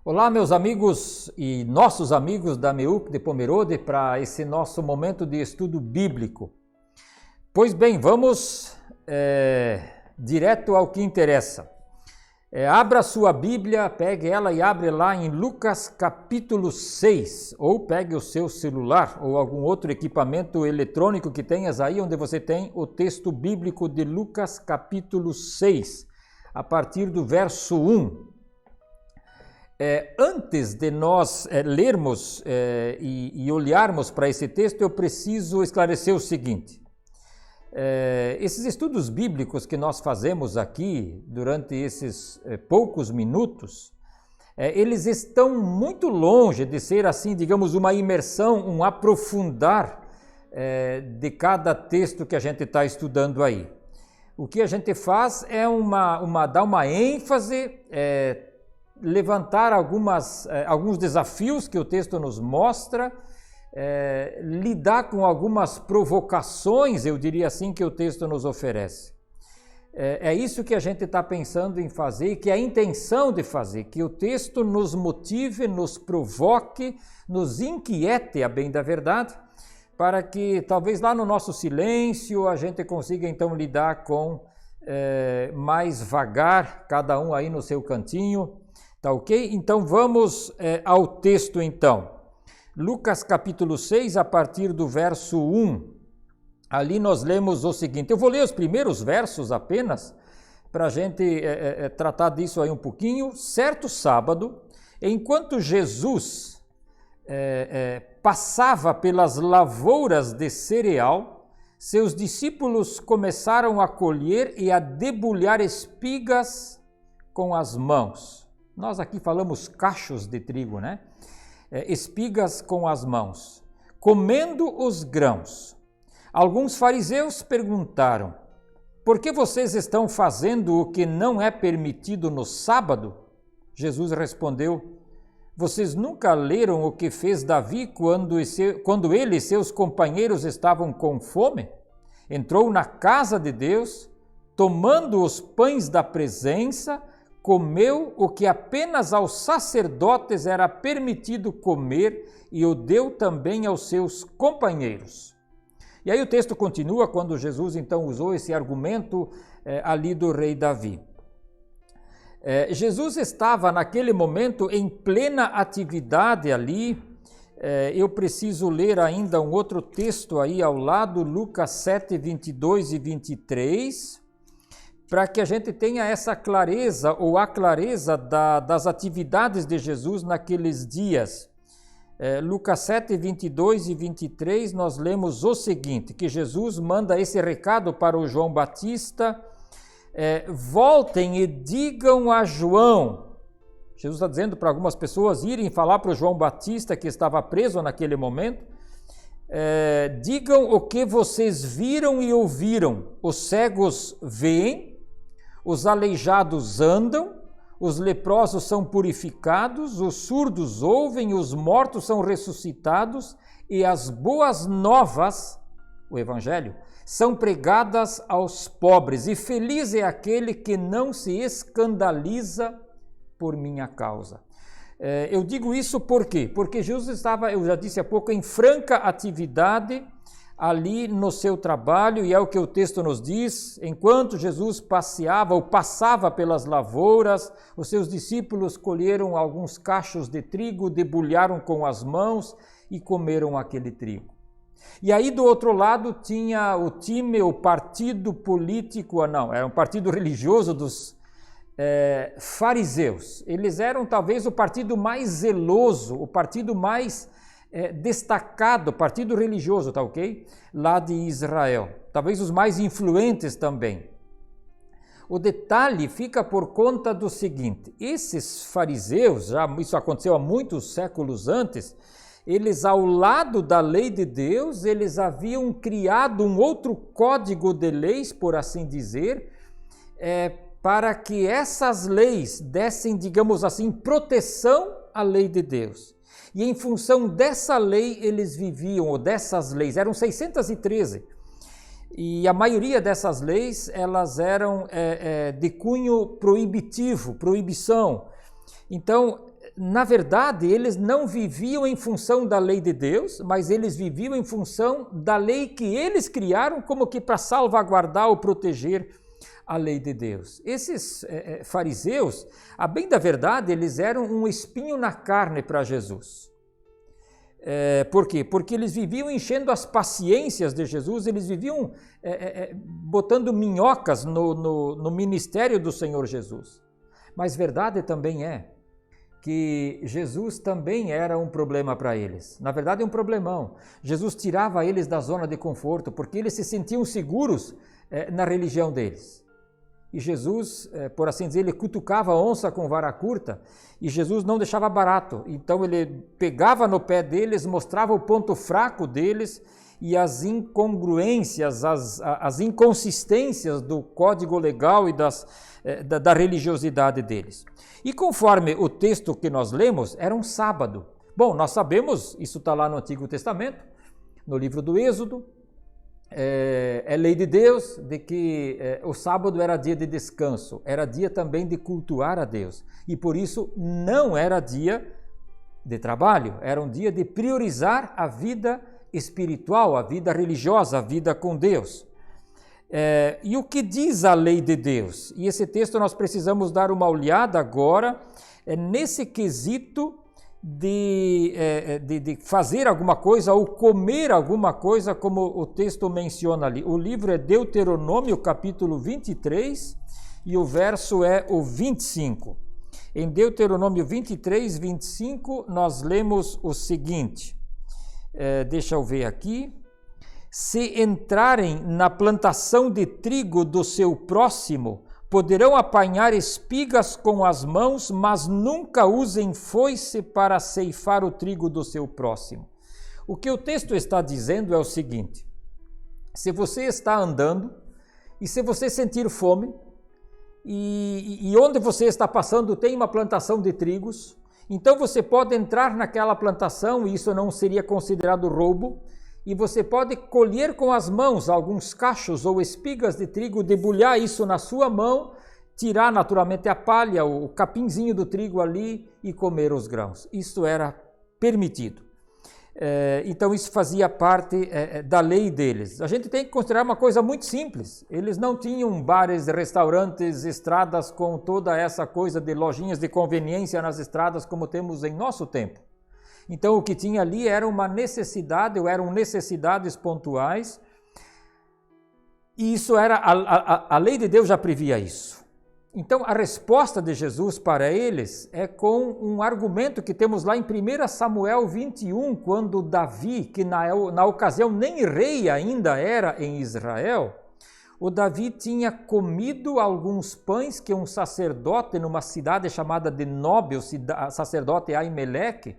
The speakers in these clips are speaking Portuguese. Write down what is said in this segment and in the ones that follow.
Olá, meus amigos e nossos amigos da MEUC de Pomerode, para esse nosso momento de estudo bíblico. Pois bem, vamos direto ao que interessa. Abra sua Bíblia, pegue ela e abre lá em Lucas capítulo 6, ou pegue o seu celular ou algum outro equipamento eletrônico que tenhas aí, onde você tem o texto bíblico de Lucas capítulo 6, a partir do verso 1. Antes de nós lermos e olharmos para esse texto, eu preciso esclarecer o seguinte. Esses estudos bíblicos que nós fazemos aqui, durante esses poucos minutos, eles estão muito longe de ser assim, digamos, uma imersão, um aprofundar de cada texto que a gente está estudando aí. O que a gente faz é dar uma ênfase, levantar alguns desafios que o texto nos mostra, lidar com algumas provocações, eu diria assim, que o texto nos oferece. É isso que a gente está pensando em fazer, que é a intenção de fazer, que o texto nos motive, nos provoque, nos inquiete, a bem da verdade, para que talvez lá no nosso silêncio a gente consiga então lidar com mais vagar, cada um aí no seu cantinho. Tá ok? Então vamos ao texto então. Lucas capítulo 6, a partir do verso 1. Ali nós lemos o seguinte. Eu vou ler os primeiros versos apenas, para a gente tratar disso aí um pouquinho. Certo sábado, enquanto Jesus passava pelas lavouras de cereal, seus discípulos começaram a colher e a debulhar espigas com as mãos. Nós aqui falamos cachos de trigo, né? Espigas com as mãos, comendo os grãos. Alguns fariseus perguntaram: por que vocês estão fazendo o que não é permitido no sábado? Jesus respondeu: vocês nunca leram o que fez Davi quando ele e seus companheiros estavam com fome? Entrou na casa de Deus, tomando os pães da presença, comeu o que apenas aos sacerdotes era permitido comer e o deu também aos seus companheiros. E aí o texto continua quando Jesus então usou esse argumento ali do rei Davi. Jesus estava naquele momento em plena atividade ali. Eu preciso ler ainda um outro texto aí ao lado, Lucas 7, 22 e 23, para que a gente tenha essa clareza ou a clareza das atividades de Jesus naqueles dias. Lucas 7, 22 e 23, nós lemos o seguinte, que Jesus manda esse recado para o João Batista: voltem e digam a João. Jesus está dizendo para algumas pessoas irem falar para o João Batista, que estava preso naquele momento, digam o que vocês viram e ouviram. Os cegos veem, os aleijados andam, os leprosos são purificados, os surdos ouvem, os mortos são ressuscitados e as boas novas, o Evangelho, são pregadas aos pobres. E feliz é aquele que não se escandaliza por minha causa. Eu digo isso por quê? Porque Jesus estava, eu já disse há pouco, em franca atividade ali no seu trabalho, e é o que o texto nos diz. Enquanto Jesus passeava ou passava pelas lavouras, os seus discípulos colheram alguns cachos de trigo, debulharam com as mãos e comeram aquele trigo. E aí do outro lado tinha o time, o partido político, era um partido religioso dos fariseus. Eles eram talvez o partido mais zeloso, o partido mais destacado, partido religioso, tá ok? Lá de Israel. Talvez os mais influentes também. O detalhe fica por conta do seguinte: esses fariseus, isso aconteceu há muitos séculos antes, eles, ao lado da lei de Deus, eles haviam criado um outro código de leis, por assim dizer, para que essas leis dessem, digamos assim, proteção à lei de Deus. E em função dessa lei eles viviam, ou dessas leis, eram 613. E a maioria dessas leis, elas eram de cunho proibitivo, proibição. Então, na verdade, eles não viviam em função da lei de Deus, mas eles viviam em função da lei que eles criaram como que para salvaguardar ou proteger a lei de Deus. Esses fariseus, a bem da verdade, eles eram um espinho na carne para Jesus. Por quê? Porque eles viviam enchendo as paciências de Jesus, eles viviam botando minhocas no ministério do Senhor Jesus. Mas verdade também é que Jesus também era um problema para eles. Na verdade, um problemão. Jesus tirava eles da zona de conforto, porque eles se sentiam seguros na religião deles. E Jesus, por assim dizer, ele cutucava a onça com vara curta, e Jesus não deixava barato. Então ele pegava no pé deles, mostrava o ponto fraco deles e as incongruências, as inconsistências do código legal e da religiosidade deles. E conforme o texto que nós lemos, era um sábado. Bom, nós sabemos, isso está lá no Antigo Testamento, no livro do Êxodo, é lei de Deus de que o sábado era dia de descanso, era dia também de cultuar a Deus. E por isso não era dia de trabalho, era um dia de priorizar a vida espiritual, a vida religiosa, a vida com Deus. E o que diz a lei de Deus? E esse texto nós precisamos dar uma olhada agora, nesse quesito de fazer alguma coisa ou comer alguma coisa, como o texto menciona ali. O livro é Deuteronômio, capítulo 23, e o verso é o 25. Em Deuteronômio 23, 25, nós lemos o seguinte, deixa eu ver aqui. Se entrarem na plantação de trigo do seu próximo, poderão apanhar espigas com as mãos, mas nunca usem foice para ceifar o trigo do seu próximo. O que o texto está dizendo é o seguinte: se você está andando e se você sentir fome, e onde você está passando tem uma plantação de trigos, então você pode entrar naquela plantação, e isso não seria considerado roubo, e você pode colher com as mãos alguns cachos ou espigas de trigo, debulhar isso na sua mão, tirar naturalmente a palha, o capinzinho do trigo ali e comer os grãos. Isso era permitido. Então isso fazia parte da lei deles. A gente tem que considerar uma coisa muito simples. Eles não tinham bares, restaurantes, estradas com toda essa coisa de lojinhas de conveniência nas estradas como temos em nosso tempo. Então o que tinha ali era uma necessidade, ou eram necessidades pontuais, e isso era, a lei de Deus já previa isso. Então a resposta de Jesus para eles é com um argumento que temos lá em 1 Samuel 21, quando Davi, que na ocasião nem rei ainda era em Israel, o Davi tinha comido alguns pães que um sacerdote numa cidade chamada de Nob, o sacerdote Aimeleque,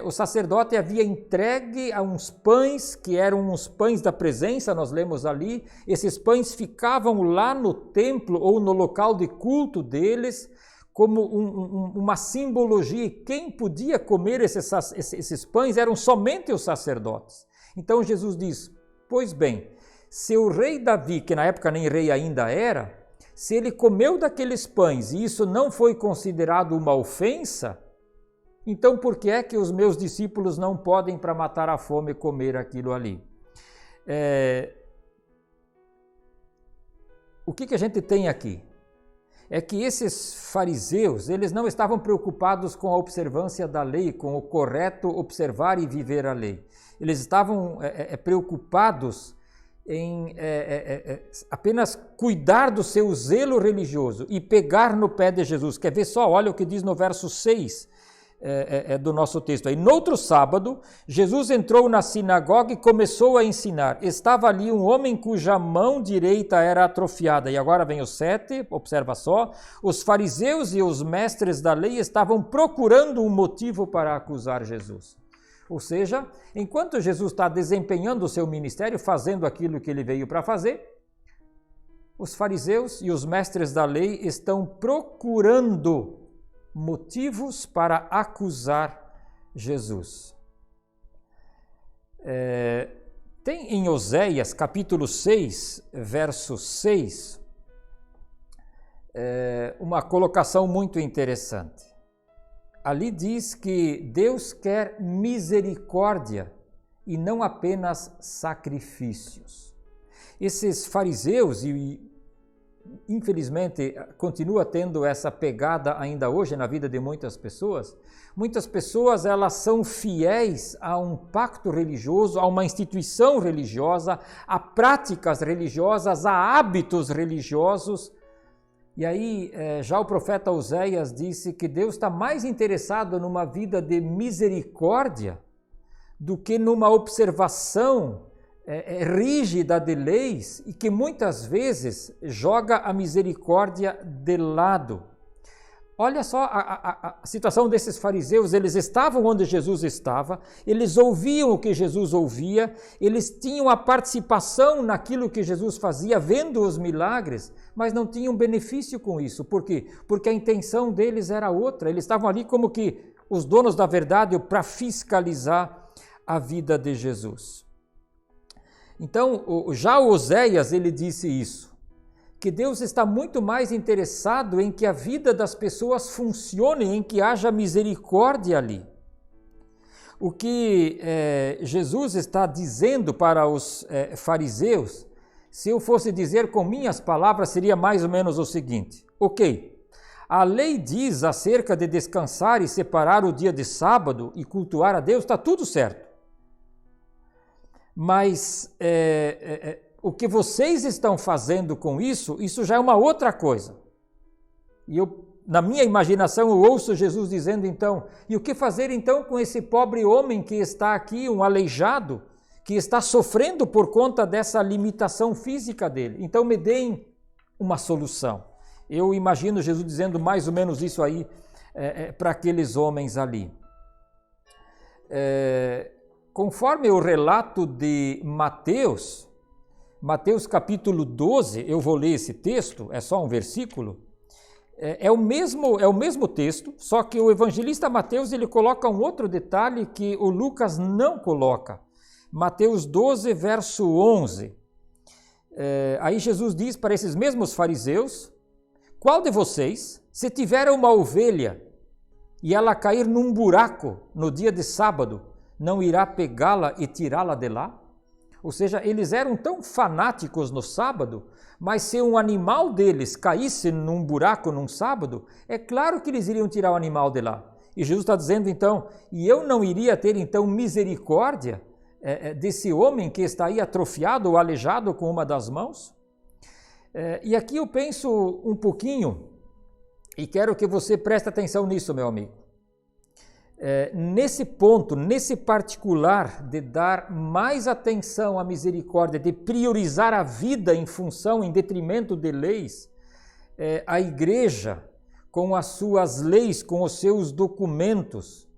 o sacerdote havia entregue a uns pães, que eram uns pães da presença, nós lemos ali. Esses pães ficavam lá no templo ou no local de culto deles, como uma simbologia. E quem podia comer esses pães eram somente os sacerdotes. Então Jesus diz: pois bem, se o rei Davi, que na época nem rei ainda era, se ele comeu daqueles pães e isso não foi considerado uma ofensa, então por que é que os meus discípulos não podem, para matar a fome, comer aquilo ali? O que a gente tem aqui? É que esses fariseus, eles não estavam preocupados com a observância da lei, com o correto observar e viver a lei. Eles estavam preocupados em apenas cuidar do seu zelo religioso e pegar no pé de Jesus. Quer ver só? Olha o que diz no verso 6 do nosso texto aí. No outro sábado, Jesus entrou na sinagoga e começou a ensinar. Estava ali um homem cuja mão direita era atrofiada. E agora vem o 7, observa só. Os fariseus e os mestres da lei estavam procurando um motivo para acusar Jesus. Ou seja, enquanto Jesus está desempenhando o seu ministério, fazendo aquilo que ele veio para fazer, os fariseus e os mestres da lei estão procurando motivos para acusar Jesus. Tem em Oséias, capítulo 6, verso 6, uma colocação muito interessante. ali diz que Deus quer misericórdia e não apenas sacrifícios. Esses fariseus, e infelizmente continua tendo essa pegada ainda hoje na vida de muitas pessoas elas são fiéis a um pacto religioso, a uma instituição religiosa, a práticas religiosas, a hábitos religiosos. E aí já o profeta Oséias disse que Deus está mais interessado numa vida de misericórdia do que numa observação rígida de leis e que muitas vezes joga a misericórdia de lado. Olha só a situação desses fariseus, eles estavam onde Jesus estava, eles ouviam o que Jesus ouvia, eles tinham a participação naquilo que Jesus fazia, vendo os milagres, mas não tinham benefício com isso. Por quê? Porque a intenção deles era outra, eles estavam ali como que os donos da verdade para fiscalizar a vida de Jesus. Então, já Oséias, ele disse isso, que Deus está muito mais interessado em que a vida das pessoas funcione, em que haja misericórdia ali. O que Jesus está dizendo para os fariseus, se eu fosse dizer com minhas palavras, seria mais ou menos o seguinte: ok, a lei diz acerca de descansar e separar o dia de sábado e cultuar a Deus, está tudo certo. Mas o que vocês estão fazendo com isso já é uma outra coisa. E na minha imaginação, eu ouço Jesus dizendo então, e o que fazer então com esse pobre homem que está aqui, um aleijado, que está sofrendo por conta dessa limitação física dele? Então me deem uma solução. Eu imagino Jesus dizendo mais ou menos isso aí para aqueles homens ali. Conforme o relato de Mateus capítulo 12, eu vou ler esse texto, é só um versículo, é o mesmo texto, só que o evangelista Mateus ele coloca um outro detalhe que o Lucas não coloca. Mateus 12, verso 11. Aí Jesus diz para esses mesmos fariseus: qual de vocês, se tiver uma ovelha e ela cair num buraco no dia de sábado, não irá pegá-la e tirá-la de lá? Ou seja, eles eram tão fanáticos no sábado, mas se um animal deles caísse num buraco num sábado, é claro que eles iriam tirar o animal de lá. E Jesus está dizendo então, e eu não iria ter então misericórdia desse homem que está aí atrofiado ou aleijado com uma das mãos? E aqui eu penso um pouquinho, e quero que você preste atenção nisso, meu amigo. Nesse ponto, nesse particular de dar mais atenção à misericórdia, de priorizar a vida em função, em detrimento de leis, a igreja, com as suas leis, com os seus documentos.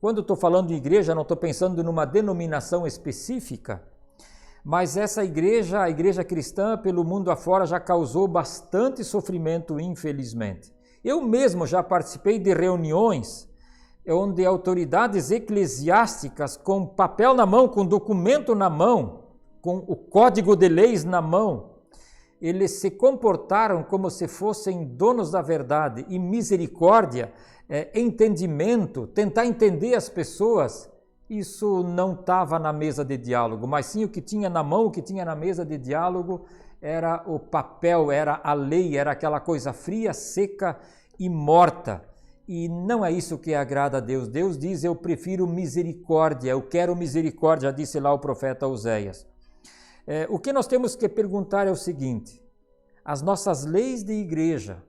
Quando estou falando de igreja, não estou pensando numa denominação específica, mas essa igreja, a igreja cristã, pelo mundo afora, já causou bastante sofrimento, infelizmente. Eu mesmo já participei de reuniões onde autoridades eclesiásticas, com papel na mão, com documento na mão, com o código de leis na mão, eles se comportaram como se fossem donos da verdade, e misericórdia, entendimento, tentar entender as pessoas, isso não estava na mesa de diálogo, mas sim o que tinha na mão, o que tinha na mesa de diálogo era o papel, era a lei, era aquela coisa fria, seca e morta. E não é isso que agrada a Deus. Deus diz: eu prefiro misericórdia, eu quero misericórdia, já disse lá o profeta Oséias. O que nós temos que perguntar é o seguinte: as nossas leis de igreja,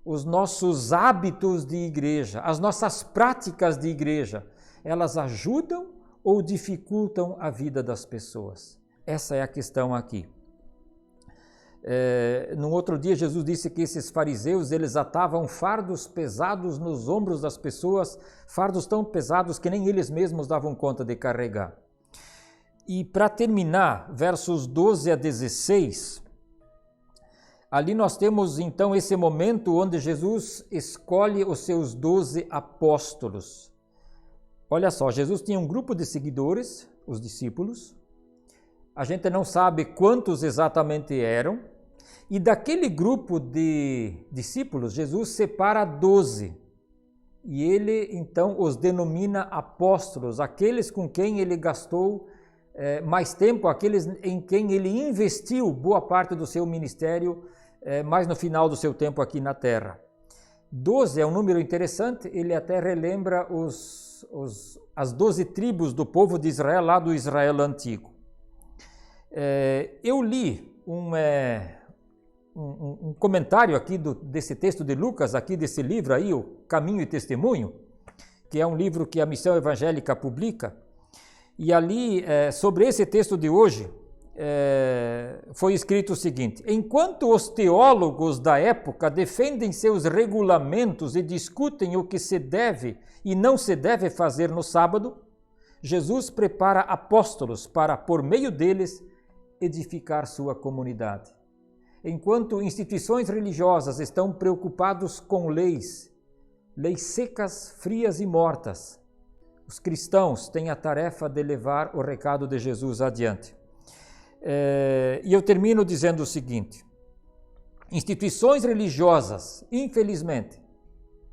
os nossos hábitos de igreja, as nossas práticas de igreja, elas ajudam ou dificultam a vida das pessoas? Essa é a questão aqui. Num outro dia, Jesus disse que esses fariseus, eles atavam fardos pesados nos ombros das pessoas, fardos tão pesados que nem eles mesmos davam conta de carregar. E para terminar, versos 12 a 16, ali nós temos então esse momento onde Jesus escolhe os seus 12 apóstolos. Olha só, Jesus tinha um grupo de seguidores, os discípulos. A gente não sabe quantos exatamente eram. E daquele grupo de discípulos, Jesus separa 12. e ele então os denomina apóstolos, aqueles com quem ele gastou mais tempo, aqueles em quem ele investiu boa parte do seu ministério, mais no final do seu tempo aqui na terra. 12 é um número interessante, ele até relembra as 12 tribos do povo de Israel, lá do Israel antigo. Eu li um comentário aqui desse texto de Lucas, aqui desse livro aí, o Caminho e Testemunho, que é um livro que a Missão Evangélica publica, e ali, sobre esse texto de hoje, foi escrito o seguinte: enquanto os teólogos da época defendem seus regulamentos e discutem o que se deve e não se deve fazer no sábado, Jesus prepara apóstolos para, por meio deles, edificar sua comunidade. Enquanto instituições religiosas estão preocupados com leis secas, frias e mortas, os cristãos têm a tarefa de levar o recado de Jesus adiante. E eu termino dizendo o seguinte: instituições religiosas, infelizmente,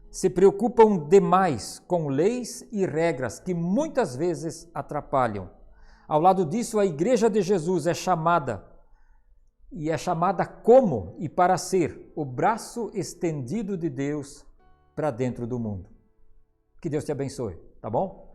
se preocupam demais com leis e regras que muitas vezes atrapalham. Ao lado disso, a Igreja de Jesus é chamada como e para ser o braço estendido de Deus para dentro do mundo. Que Deus te abençoe, tá bom?